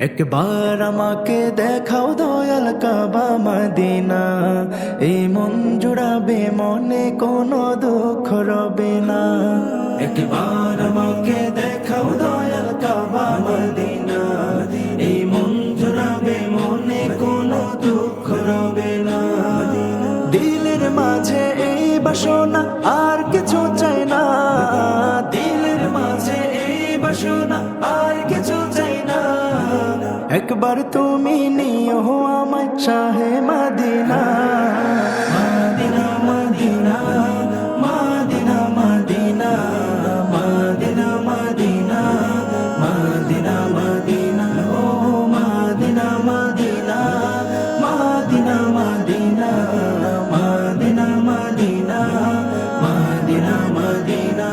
একবার আমাকে দেখাও দয়াল কাবা মদিনা, এই মন জুড়াবে মনে কোনো দুঃখ রবে না। একবার আমাকে দেখাও দয়াল কাবা মদিনা, এই মন জুড়াবে মনে কোনো দুঃখ রবে না। দিলের মাঝে এই বাসনা আর কিছু চাই না, দিলের মাঝে এই বাসনা আর কিছু চাই না। একবার তুমি নিও আমায় শাহে Medina, Medina Medina Medina Medina Medina Medina Medina Medina ও Medina Medina Medina Medina Medina Medina Medina Medina.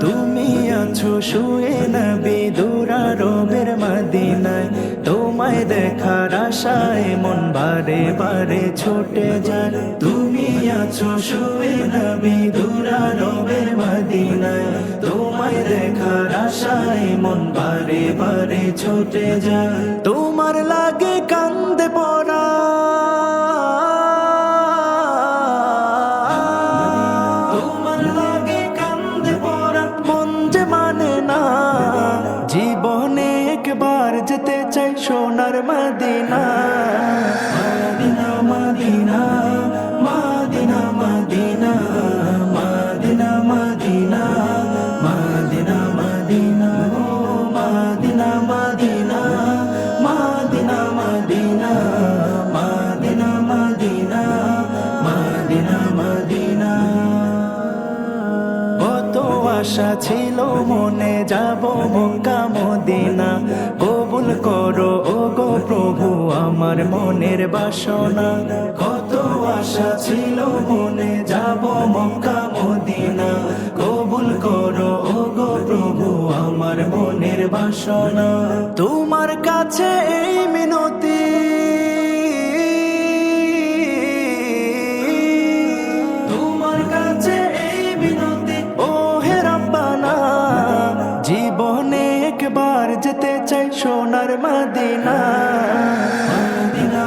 তুমি আছো শুয়ে নবী দুরারবের মদিনায়, তোমায় দেখার আশায় মন বারে বারে ছুটে যায়। তুমি আছো শুয়ে নবী দুরারবের মদিনায়, তোমায় দেখার আশায় মন বারে বারে ছুটে যায়। তোমার লাগে কান্দে পড়া, জীবনে একবার যেতে চাই সোনার Medina, Medina Medina Medina Medina Medina Medina Medina Medina ও Medina Medina Medina Medina Medina Medina Medina Medina. কত আশা ছিল মনে যাব মক্কা মদিনা, কবুল করো ও গো প্রভু আমার মনের বাসনা। কত আশা ছিল মনে যাব মক্কা মদিনা, কবুল করো ও গো প্রভু আমার মনের বাসনা। তোমার কাছে এই মিনতি, জীবনে একবার যেতে চাই সোনার মদিনা, মদিনা।